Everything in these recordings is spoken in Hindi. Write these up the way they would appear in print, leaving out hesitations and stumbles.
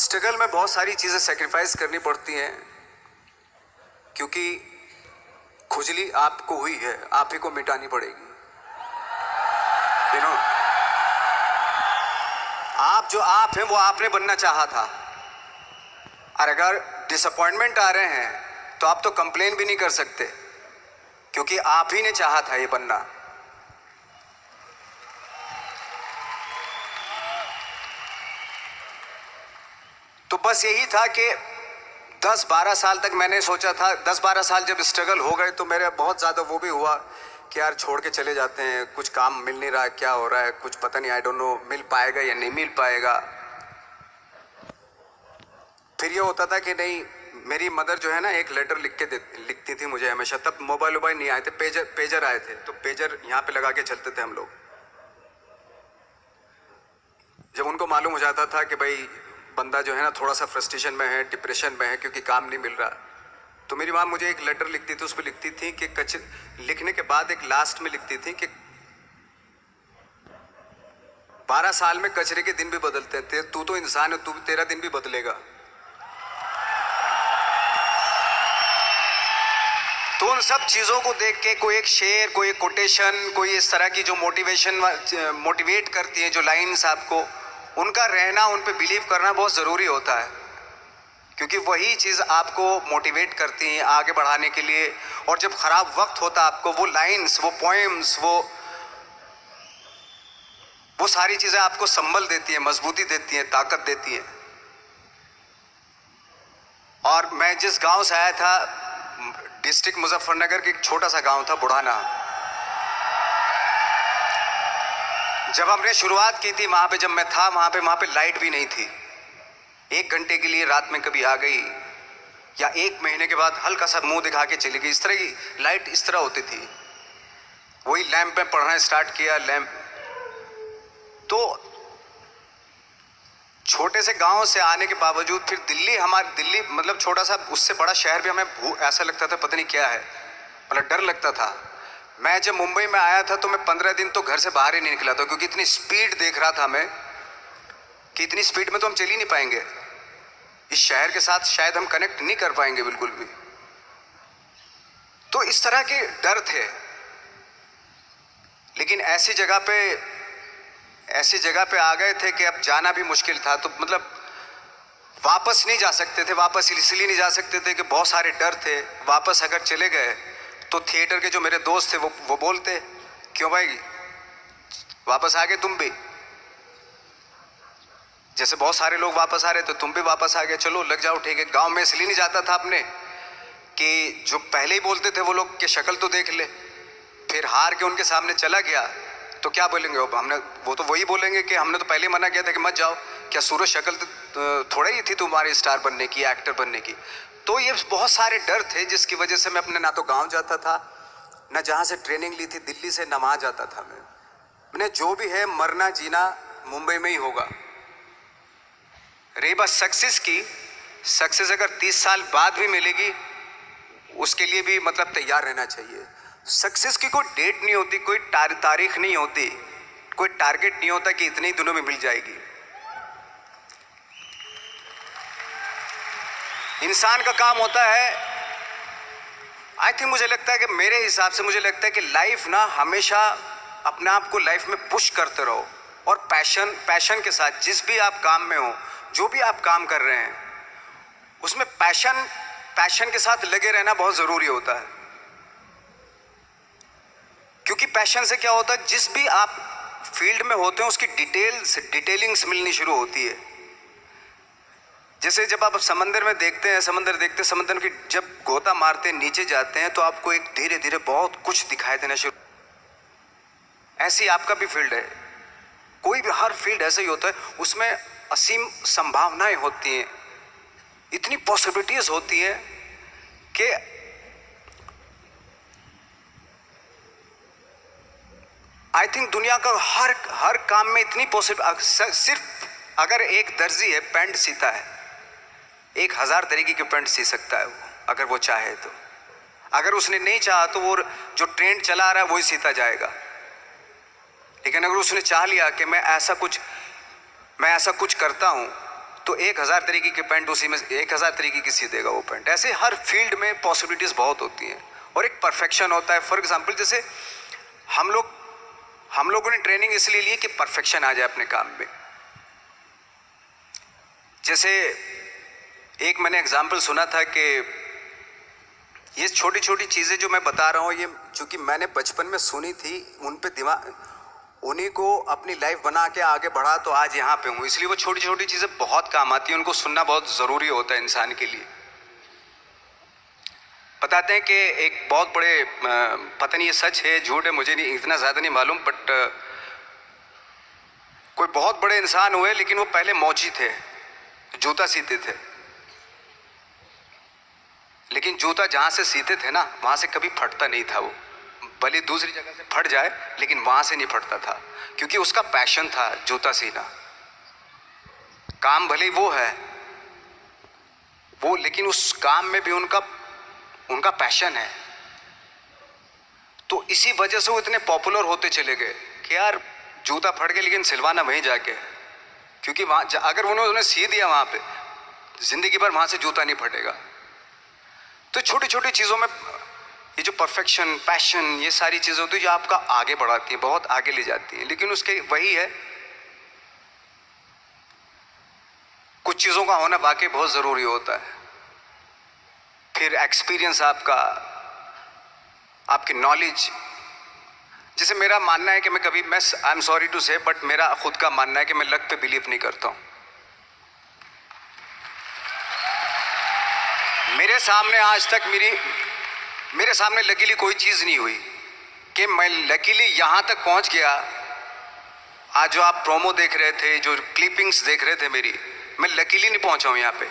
स्ट्रगल में बहुत सारी चीज़ें सेक्रीफाइस करनी पड़ती हैं, क्योंकि खुजली आपको हुई है, आप ही को मिटानी पड़ेगी। आप जो आप हैं वो आपने बनना चाहा था, और अगर डिसअपॉइंटमेंट आ रहे हैं तो आप तो कंप्लेन भी नहीं कर सकते, क्योंकि आप ही ने चाहा था ये बनना। तो बस यही था कि 10-12 साल तक मैंने सोचा था, 10-12 साल जब स्ट्रगल हो गए तो मेरे बहुत ज़्यादा वो भी हुआ कि यार छोड़ के चले जाते हैं, कुछ काम मिल नहीं रहा है, क्या हो रहा है कुछ पता नहीं, आई डोंट नो मिल पाएगा या नहीं मिल पाएगा। फिर ये होता था कि नहीं, मेरी मदर जो है ना एक लेटर लिखती थी मुझे हमेशा। तब मोबाइल नहीं आए थे, पेजर आए थे, तो पेजर यहाँ पे लगा के चलते थे हम लोग। जब उनको मालूम हो जाता था कि भाई बंदा जो है ना थोड़ा सा फ्रस्ट्रेशन में है, डिप्रेशन में है क्योंकि काम नहीं मिल रहा, तो मेरी माँ मुझे एक लेटर लिखती थी। उस पर लिखती थी कि लिखने के बाद एक लास्ट में लिखती थी कि 12 साल में कचरे के दिन भी बदलते थे, तू तो इंसान है, तेरा दिन भी बदलेगा। तो उन सब चीज़ों को देख के कोई एक शेर, कोई एक कोटेशन, कोई इस तरह की जो मोटिवेट करती है, जो लाइन्स आपको, उनका रहना, उन पे बिलीव करना बहुत ज़रूरी होता है, क्योंकि वही चीज़ आपको मोटिवेट करती है आगे बढ़ाने के लिए। और जब ख़राब वक्त होता है आपको, वो लाइन्स, वो पोएम्स, वो सारी चीज़ें आपको संबल देती हैं, मजबूती देती हैं, ताकत देती हैं। और मैं जिस गांव से आया था, डिस्ट्रिक्ट मुजफ्फरनगर के एक छोटा सा गांव था बुढ़ाना, जब हमने शुरुआत की थी वहाँ पे, जब मैं था वहाँ पे लाइट भी नहीं थी। 1 घंटे के लिए रात में कभी आ गई, या 1 महीने के बाद हल्का सा मुंह दिखा के चली गई। इस तरह की लाइट इस तरह होती थी। वही लैंप में पढ़ना स्टार्ट किया, लैंप। तो छोटे से गांव से आने के बावजूद फिर दिल्ली मतलब छोटा सा, उससे बड़ा शहर भी हमें ऐसा लगता था पता नहीं क्या है, मतलब डर लगता था। मैं जब मुंबई में आया था तो मैं 15 दिन तो घर से बाहर ही नहीं निकला था, क्योंकि इतनी स्पीड देख रहा था मैं कि इतनी स्पीड में तो हम चल ही नहीं पाएंगे, इस शहर के साथ शायद हम कनेक्ट नहीं कर पाएंगे बिल्कुल भी। तो इस तरह के डर थे। लेकिन ऐसी जगह पे आ गए थे कि अब जाना भी मुश्किल था। तो मतलब वापस नहीं जा सकते थे। वापस इसलिए नहीं जा सकते थे कि बहुत सारे डर थे। वापस अगर चले गए तो थिएटर के जो मेरे दोस्त थे वो बोलते, क्यों भाई वापस आ गए तुम भी, जैसे बहुत सारे लोग वापस आ रहे थे तुम भी वापस आ गए, चलो लग जाओ ठीक है। गांव में इसलिए नहीं जाता था अपने कि जो पहले ही बोलते थे वो लोग कि शक्ल तो देख ले, फिर हार के उनके सामने चला गया तो क्या बोलेंगे वो तो वही बोलेंगे कि हमने तो पहले ही मना किया था कि मत जाओ, क्या सूरज शक्ल तो थोड़ा ही थी तुम्हारी स्टार बनने की, एक्टर बनने की। तो ये बहुत सारे डर थे जिसकी वजह से मैं अपने ना तो गांव जाता था, ना जहाँ से ट्रेनिंग ली थी दिल्ली से, ना वहाँ जाता था। मैंने जो भी है मरना जीना मुंबई में ही होगा। रही बात सक्सेस की, सक्सेस अगर 30 साल बाद भी मिलेगी उसके लिए भी मतलब तैयार रहना चाहिए। सक्सेस की कोई डेट नहीं होती, कोई तारीख नहीं होती, कोई टारगेट नहीं होता कि इतने ही दिनों में मिल जाएगी। इंसान का काम होता है, आई थिंक मुझे लगता है कि मेरे हिसाब से मुझे लगता है कि लाइफ ना हमेशा अपने आप को लाइफ में पुश करते रहो, और पैशन के साथ जिस भी आप काम में हो, जो भी आप काम कर रहे हैं उसमें पैशन के साथ लगे रहना बहुत ज़रूरी होता है। क्योंकि पैशन से क्या होता है, जिस भी आप फील्ड में होते हैं उसकी डिटेलिंग्स मिलनी शुरू होती है। जैसे जब आप समंदर में देखते हैं, समंदर की जब गोता मारते हैं, नीचे जाते हैं तो आपको एक धीरे धीरे बहुत कुछ दिखाई देना शुरू। ऐसी आपका भी फील्ड है, कोई भी हर फील्ड ऐसा ही होता है, उसमें असीम संभावनाएं होती हैं, इतनी पॉसिबिलिटीज होती हैं कि आई थिंक दुनिया का हर काम में इतनी सिर्फ अगर एक दर्जी है पैंट सीता है, 1000 तरीके की पैंट सी सकता है वो, अगर वो चाहे तो। अगर उसने नहीं चाहा तो वो जो ट्रेंड चला रहा है वही सीता जाएगा। लेकिन अगर उसने चाह लिया कि मैं ऐसा कुछ करता हूँ, तो 1000 तरीके के पेंट उसी में 1000 तरीके की सी देगा वो पेंट। ऐसे हर फील्ड में पॉसिबिलिटीज़ बहुत होती हैं और एक परफेक्शन होता है। फॉर एग्जांपल जैसे हम लोगों ने ट्रेनिंग इसलिए ली कि परफेक्शन आ जाए अपने काम में। जैसे एक मैंने एग्जांपल सुना था कि ये छोटी छोटी चीज़ें जो मैं बता रहा हूँ, ये चूँकि मैंने बचपन में सुनी थी, उन पे दिमाग, उन्हीं को अपनी लाइफ बना के आगे बढ़ा तो आज यहाँ पे हूँ। इसलिए वो छोटी छोटी चीज़ें बहुत काम आती हैं, उनको सुनना बहुत ज़रूरी होता है इंसान के लिए। बताते हैं कि एक बहुत बड़े, पता नहीं ये सच है झूठ है, मुझे नहीं इतना ज़्यादा नहीं मालूम, बट कोई बहुत बड़े इंसान हुए लेकिन वो पहले मौची थे, जूता सीते थे। लेकिन जूता जहाँ से सीते थे ना, वहाँ से कभी फटता नहीं था वो, भले दूसरी जगह से फट जाए लेकिन वहाँ से नहीं फटता था, क्योंकि उसका पैशन था जूता सीना। काम भले वो है वो, लेकिन उस काम में भी उनका पैशन है। तो इसी वजह से वो इतने पॉपुलर होते चले गए कि यार जूता फट गया लेकिन सिलवाना वहीं जाके है, क्योंकि वहाँ अगर उन्होंने सी दिया वहाँ पे, जिंदगी भर वहाँ से जूता नहीं फटेगा। तो छोटी छोटी चीज़ों में ये जो परफेक्शन, पैशन, ये सारी चीज़ें होती है जो आपका आगे बढ़ाती हैं, बहुत आगे ले जाती हैं। लेकिन उसके वही है, कुछ चीज़ों का होना वाकई बहुत ज़रूरी होता है। फिर एक्सपीरियंस आपकी नॉलेज। जैसे मेरा मानना है कि मैं कभी, मैं आई एम सॉरी टू से, बट मेरा खुद का मानना है कि मैं लक पे बिलीव नहीं करता हूँ। मेरे सामने आज तक मेरे सामने लकीली कोई चीज़ नहीं हुई कि मैं लकीली यहाँ तक पहुँच गया। आज जो आप प्रोमो देख रहे थे, जो क्लिपिंग्स देख रहे थे मेरी, मैं लकीली नहीं पहुँचा हूँ यहाँ पे।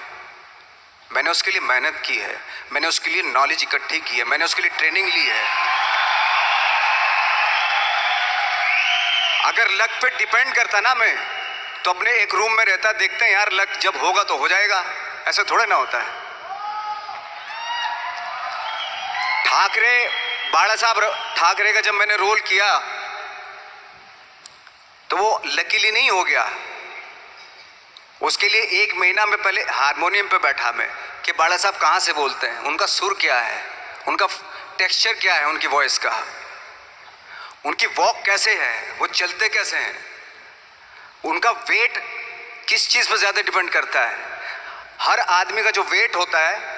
मैंने उसके लिए मेहनत की है, मैंने उसके लिए नॉलेज इकट्ठी की है, मैंने उसके लिए ट्रेनिंग ली है। अगर लक पे डिपेंड करता ना मैं, तो अपने एक रूम में रहता, देखते हैं यार लक जब होगा तो हो जाएगा, ऐसा थोड़ा ना होता है। बाला साहब ठाकरे का जब मैंने रोल किया तो वो लकीली नहीं हो गया। उसके लिए 1 महीना में पहले हारमोनियम पे बैठा मैं कि बाला साहब कहाँ से बोलते हैं, उनका सुर क्या है, उनका टेक्सचर क्या है, उनकी वॉइस का, उनकी वॉक कैसे है, वो चलते कैसे हैं, उनका वेट किस चीज़ पर ज़्यादा डिपेंड करता है। हर आदमी का जो वेट होता है,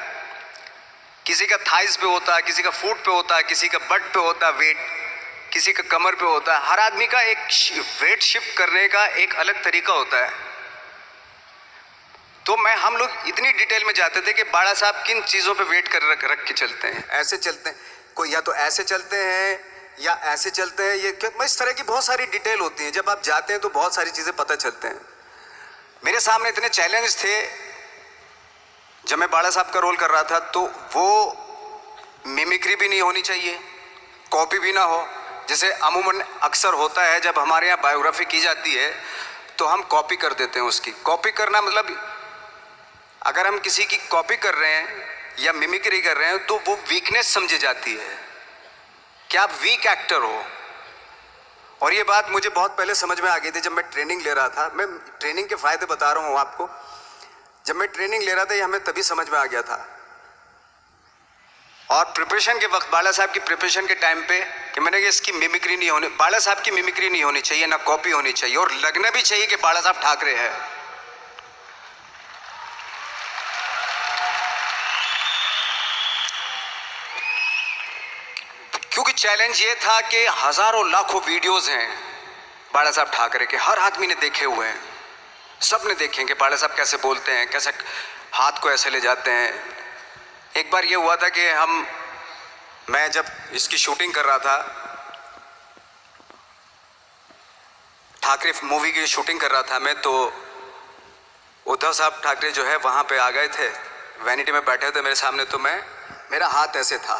किसी का थाइस पे होता है, किसी का फुट पे होता है, किसी का बट पे होता है वेट, किसी का कमर पे होता है। हर आदमी का एक वेट शिफ्ट करने का एक अलग तरीका होता है। तो हम लोग इतनी डिटेल में जाते थे कि बाला साहब किन चीज़ों पे वेट कर रख के चलते हैं, ऐसे चलते हैं, कोई या तो ऐसे चलते हैं या ऐसे चलते हैं, ये इस तरह की बहुत सारी डिटेल होती है। जब आप जाते हैं तो बहुत सारी चीज़ें पता चलते हैं। मेरे सामने इतने चैलेंज थे जब मैं बाला साहब का रोल कर रहा था, तो वो मिमिक्री भी नहीं होनी चाहिए, कॉपी भी ना हो। जैसे अमूमन अक्सर होता है जब हमारे यहाँ बायोग्राफी की जाती है तो हम कॉपी कर देते हैं उसकी। कॉपी करना मतलब अगर हम किसी की कॉपी कर रहे हैं या मिमिक्री कर रहे हैं तो वो वीकनेस समझी जाती है कि आप वीक एक्टर हो। और ये बात मुझे बहुत पहले समझ में आ गई थी जब मैं ट्रेनिंग ले रहा था। मैं ट्रेनिंग के फायदे बता रहा हूँ आपको। जब मैं ट्रेनिंग ले रहा था ये हमें तभी समझ में आ गया था। और प्रिपरेशन के वक्त, बाला साहब की प्रिपरेशन के टाइम पे, कि मैंने कहा इसकी मिमिक्री नहीं होनी, बाला साहब की मिमिक्री नहीं होनी चाहिए, ना कॉपी होनी चाहिए, और लगना भी चाहिए कि बाला साहब ठाकरे है। क्योंकि चैलेंज ये था कि हजारों लाखों वीडियोस हैं बाला साहब ठाकरे के, हर आदमी ने देखे हुए हैं, सब ने देखे कि बाला साहब कैसे बोलते हैं, कैसे हाथ को ऐसे ले जाते हैं। एक बार ये हुआ था कि मैं जब इसकी शूटिंग कर रहा था, ठाकरे मूवी की शूटिंग कर रहा था मैं, तो उद्धव साहब ठाकरे जो है वहाँ पे आ गए थे, वैनिटी में बैठे थे मेरे सामने। तो मेरा हाथ ऐसे था,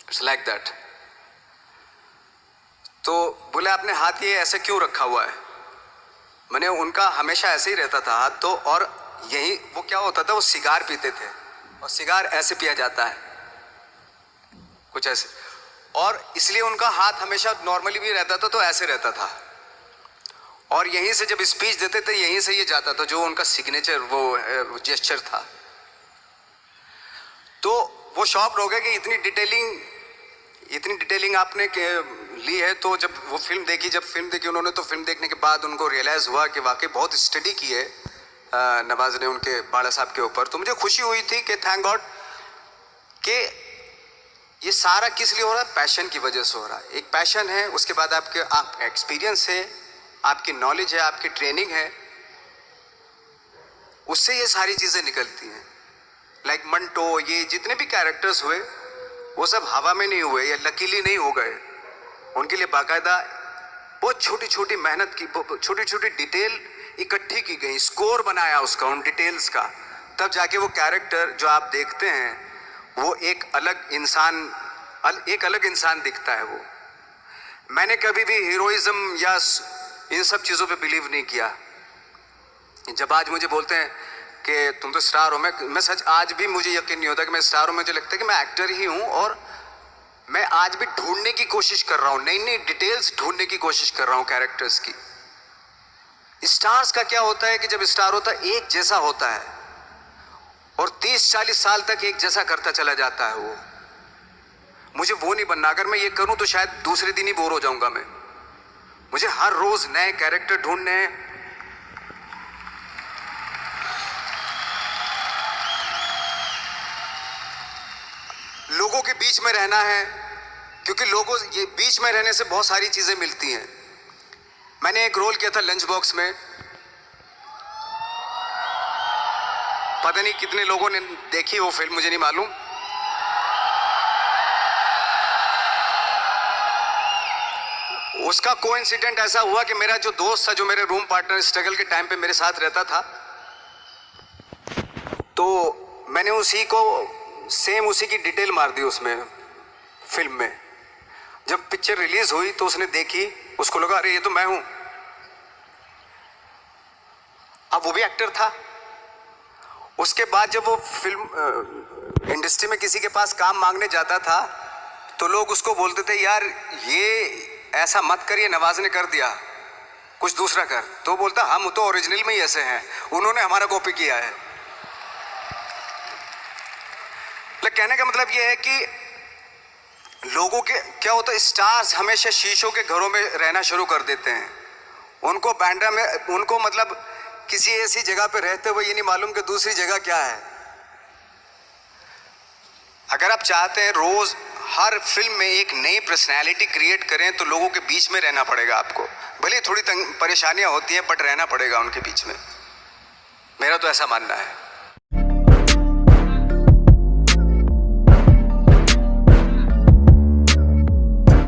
इट्स लाइक दैट। तो बोले आपने हाथ ये ऐसे क्यों रखा हुआ है? मैंने, उनका हमेशा ऐसे ही रहता था हाथ। तो और यही वो क्या होता था, वो सिगार पीते थे और सिगार ऐसे पिया जाता है कुछ ऐसे, और इसलिए उनका हाथ हमेशा नॉर्मली भी रहता था तो ऐसे रहता था। और यहीं से जब स्पीच देते थे यहीं से ये जाता था, जो उनका सिग्नेचर वो जेस्चर था। तो वो शॉक्ड हो गए कि इतनी डिटेलिंग आपने ली है। तो जब वो फिल्म देखी उन्होंने, तो फिल्म देखने के बाद उनको रियलाइज़ हुआ कि वाकई बहुत स्टडी की है नवाज ने उनके बाला साहब के ऊपर। तो मुझे खुशी हुई थी कि थैंक गॉड कि ये सारा किस लिए हो रहा है, पैशन की वजह से हो रहा है। एक पैशन है, उसके बाद आपका एक्सपीरियंस है, आपकी नॉलेज है, आपकी ट्रेनिंग है, उससे ये सारी चीज़ें निकलती हैं। लाइक मंटो, ये जितने भी कैरेक्टर्स हुए वो सब हवा में नहीं हुए या लकीली नहीं हो गए। उनके लिए बाकायदा बहुत छोटी छोटी मेहनत की, छोटी छोटी डिटेल इकट्ठी की गई, स्कोर बनाया उसका, उन डिटेल्स का, तब जाके वो कैरेक्टर जो आप देखते हैं वो एक अलग इंसान दिखता है। वो मैंने कभी भी हीरोइज्म या इन सब चीज़ों पे बिलीव नहीं किया। जब आज मुझे बोलते हैं कि तुम तो स्टार हो, मैं सच आज भी मुझे यकीन नहीं होता कि मैं स्टार हूँ। मुझे लगता है कि मैं एक्टर ही हूँ, और मैं आज भी ढूंढने की कोशिश कर रहा हूँ, नई नई डिटेल्स ढूंढने की कोशिश कर रहा हूँ कैरेक्टर्स की। स्टार्स का क्या होता है कि जब स्टार होता है एक जैसा होता है और 30-40 साल तक एक जैसा करता चला जाता है। वो मुझे वो नहीं बनना। अगर मैं ये करूं तो शायद दूसरे दिन ही बोर हो जाऊंगा मैं। मुझे हर रोज नए कैरेक्टर ढूंढने हैं। लोगों के बीच में रहना है, क्योंकि लोगों ये बीच में रहने से बहुत सारी चीजें मिलती हैं। मैंने एक रोल किया था लंच बॉक्स में, पता नहीं कितने लोगों ने देखी वो फिल्म, मुझे नहीं मालूम। उसका कोइंसिडेंट ऐसा हुआ कि मेरा जो दोस्त था, जो मेरे रूम पार्टनर स्ट्रगल के टाइम पे मेरे साथ रहता था, तो मैंने उसी की डिटेल मार दी उसमें फिल्म में। जब पिक्चर रिलीज हुई तो उसने देखी, उसको लगा अरे ये तो मैं हूं। अब वो भी एक्टर था। उसके बाद जब वो फिल्म इंडस्ट्री में किसी के पास काम मांगने जाता था तो लोग उसको बोलते थे यार ये ऐसा मत कर, ये नवाज ने कर दिया, कुछ दूसरा कर। तो बोलता हम तो ओरिजिनल में ही ऐसे हैं, उन्होंने हमारा कॉपी किया है। कहने का मतलब ये है कि लोगों के क्या होता है, स्टार्स हमेशा शीशों के घरों में रहना शुरू कर देते हैं। उनको बैंड्रा में, उनको मतलब किसी ऐसी जगह पे रहते हुए ये नहीं मालूम कि दूसरी जगह क्या है। अगर आप चाहते हैं रोज हर फिल्म में एक नई पर्सनैलिटी क्रिएट करें तो लोगों के बीच में रहना पड़ेगा आपको। भले थोड़ी परेशानियां होती हैं बट रहना पड़ेगा उनके बीच में। मेरा तो ऐसा मानना है।